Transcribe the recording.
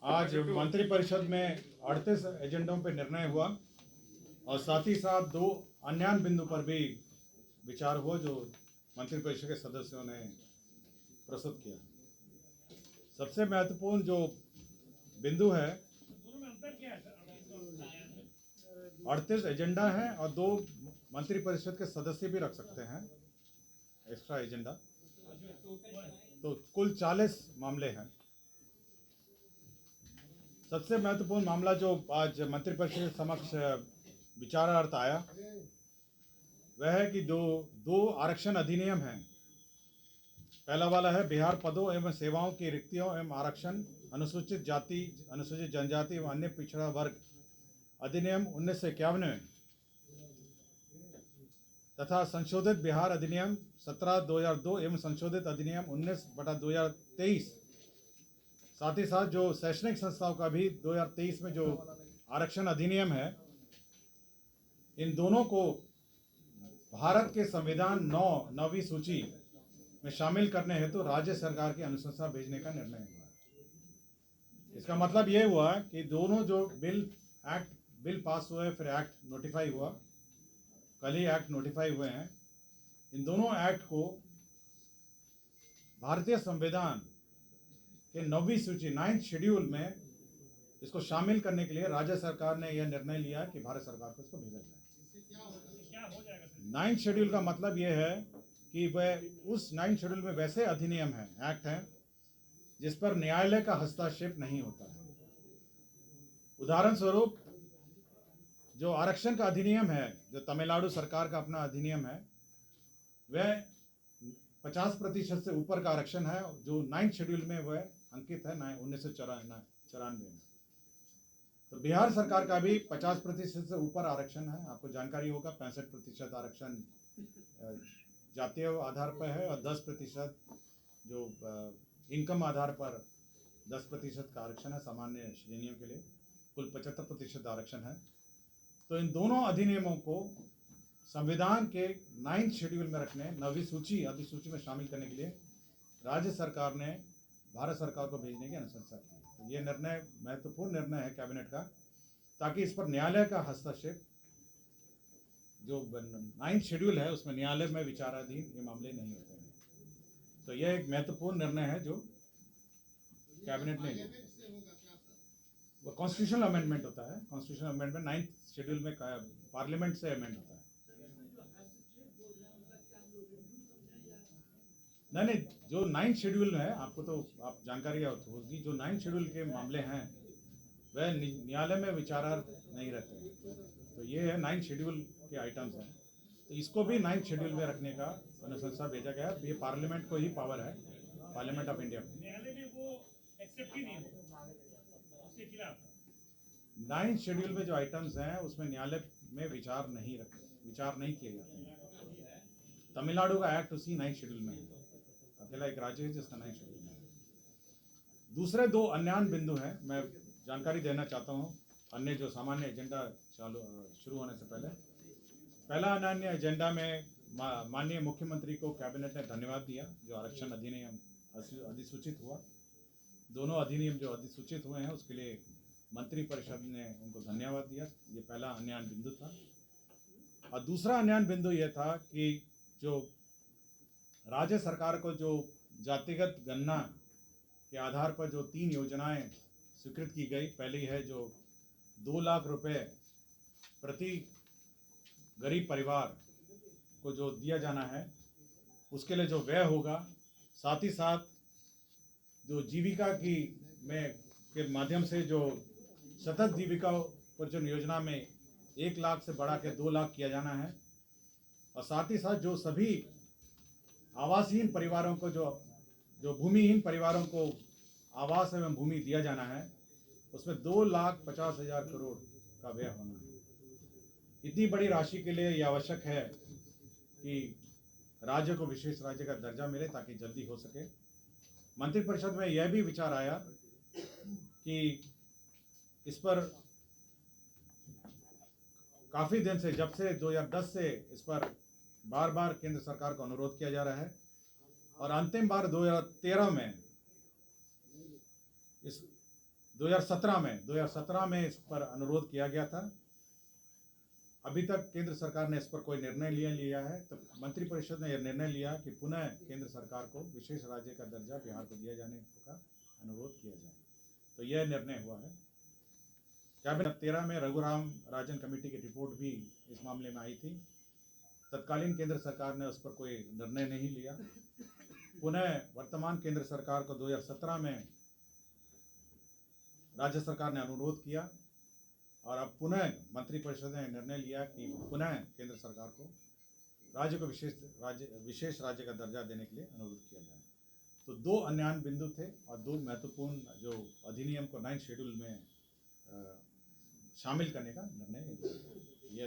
आज मंत्रिपरिषद में 38 एजेंडों पर निर्णय हुआ और साथ ही साथ 2 अन्य बिंदु पर भी विचार हुआ जो मंत्रिपरिषद के सदस्यों ने प्रस्तुत किया। सबसे महत्वपूर्ण जो बिंदु है 38 एजेंडा है और 2 मंत्रिपरिषद के सदस्य भी रख सकते हैं एक्स्ट्रा एजेंडा, तो कुल 40 मामले हैं। सबसे महत्वपूर्ण मामला जो आज मंत्रिपरिषद के समक्ष विचारार्थ आया वह है कि दो आरक्षण अधिनियम हैं। पहला वाला है बिहार पदों एवं सेवाओं की रिक्तियों एवं आरक्षण अनुसूचित जाति, अनुसूचित जनजाति एवं अन्य पिछड़ा वर्ग अधिनियम 1951 तथा संशोधित बिहार अधिनियम 17/2002 एवं संशोधित अधिनियम 19/2023। साथ ही साथ जो शैक्षणिक संस्थाओं का भी 2023 में जो आरक्षण अधिनियम है, इन दोनों को भारत के संविधान 9वीं सूची में शामिल करने हेतु राज्य सरकार की अनुशंसा भेजने का निर्णय हुआ। इसका मतलब ये हुआ कि दोनों जो बिल पास हुए, फिर एक्ट नोटिफाई हुआ, कल ही एक्ट नोटिफाई हुए हैं, इन दोनों एक्ट को भारतीय संविधान के 9वीं सूची 9th शेड्यूल में इसको शामिल करने के लिए राज्य सरकार ने यह निर्णय लिया कि भारत सरकार को इसको भेजा जाए। 9th शेड्यूल का मतलब यह है कि वह उस 9th शेड्यूल में वैसे अधिनियम हैं, एक्ट हैं, जिस पर न्यायालय का हस्तक्षेप नहीं होता है। उदाहरण स्वरूप जो आरक्षण का अधिनियम है, जो तमिलनाडु सरकार का अपना अधिनियम है, वह 50% से ऊपर का आरक्षण है जो 9th शेड्यूल में वह अंकित है 1994 में। तो बिहार सरकार का भी 50% से ऊपर आरक्षण है। आपको जानकारी होगा 65% आरक्षण जातीय आधार पर है और 10% जो इनकम आधार पर 10% का आरक्षण है सामान्य श्रेणियों के लिए, कुल 75% आरक्षण है। तो इन दोनों अधिनियमों को संविधान के 9th शेड्यूल में रखने, 9वीं सूची अधिसूची में शामिल करने के लिए राज्य सरकार ने भारत सरकार को भेजने की अनुशंसा की। तो ये निर्णय महत्वपूर्ण निर्णय है कैबिनेट का, ताकि इस पर न्यायालय का हस्तक्षेप, जो 9th शेड्यूल है उसमें न्यायालय में विचाराधीन ये मामले नहीं होते हैं। तो यह एक महत्वपूर्ण निर्णय है जो कैबिनेट ने लिया। वो कॉन्स्टिट्यूशनल अमेंडमेंट होता है। कॉन्स्टिट्यूशनल अमेंडमेंट 9th शेड्यूल में पार्लियामेंट से अमेंड होता है। नहीं, जो 9th शेड्यूल है, आपको तो आप जानकारी होगी, जो 9th शेड्यूल के मामले हैं वह न्यायालय में विचारार्थ नहीं रहते हैं। तो ये है 9th शेड्यूल के आइटम्स हैं, तो इसको भी 9th शेड्यूल में रखने का अनुशंसा भेजा गया। ये पार्लियामेंट को ही पावर है, पार्लियामेंट ऑफ इंडिया को। न्यायालय में वो एक्सेप्ट ही नहीं होगा उसके खिलाफ। 9th शेड्यूल में जो आइटम्स हैं उसमें न्यायालय में विचार नहीं किए जाते हैं। तमिलनाडु का एक्ट उसी 9th शेड्यूल में है, अकेला एक राज्य है जिसका 9th शेड्यूल में है। दूसरे 2 अन्य बिंदु हैं, मैं जानकारी देना चाहता हूं अन्य जो सामान्य एजेंडा शुरू होने से पहले। पहला अन्य एजेंडा में माननीय मुख्यमंत्री को कैबिनेट ने धन्यवाद दिया जो आरक्षण अधिनियम अधिसूचित हुआ। दोनों अधिनियम जो अधिसूचित हुए हैं उसके लिए मंत्रिपरिषद ने उनको धन्यवाद दिया। ये पहला अन्य बिंदु था। और दूसरा अन्य बिंदु यह था कि जो राज्य सरकार को जो जातिगत गणना के आधार पर जो 3 योजनाएं स्वीकृत की गई, पहली है जो 2 लाख रुपए प्रति गरीब परिवार को जो दिया जाना है, उसके लिए जो व्यय होगा, साथ ही साथ जो जीविका के माध्यम से जो सतत जीविका पर जो योजना में 1 लाख से बढ़ा के 2 लाख किया जाना है, और साथ ही साथ जो सभी आवासहीन परिवारों को जो भूमिहीन परिवारों को आवास एवं भूमि दिया जाना है, उसमें 2,50,000 करोड़ का व्यय होना है। इतनी बड़ी राशि के लिए यह आवश्यक है कि राज्य को विशेष राज्य का दर्जा मिले ताकि जल्दी हो सके। मंत्रिपरिषद में यह भी विचार आया कि इस पर काफ़ी दिन से, जब से 2010 से इस पर बार बार केंद्र सरकार को अनुरोध किया जा रहा है और अंतिम बार 2013 में इस 2017 में इस पर अनुरोध किया गया था। अभी तक केंद्र सरकार ने इस पर कोई निर्णय लिया है, तो मंत्रिपरिषद ने यह निर्णय लिया कि पुनः केंद्र सरकार को विशेष राज्य का दर्जा बिहार को दिया जाने का अनुरोध किया जाए। तो यह निर्णय हुआ है। कैबिनेट 13 में रघुराम राजन कमेटी की रिपोर्ट भी इस मामले में आई थी। तत्कालीन केंद्र सरकार ने उस पर कोई निर्णय नहीं लिया। पुनः वर्तमान केंद्र सरकार को 2017 में राज्य सरकार ने अनुरोध किया और अब पुनः मंत्रिपरिषद ने निर्णय लिया कि पुनः केंद्र सरकार को राज्य को विशेष राज्य का दर्जा देने के लिए अनुरोध किया जाए। तो दो अन्यान बिंदु थे और दो महत्वपूर्ण जो अधिनियम को 9 शेड्यूल में शामिल करने का निर्णय लिया।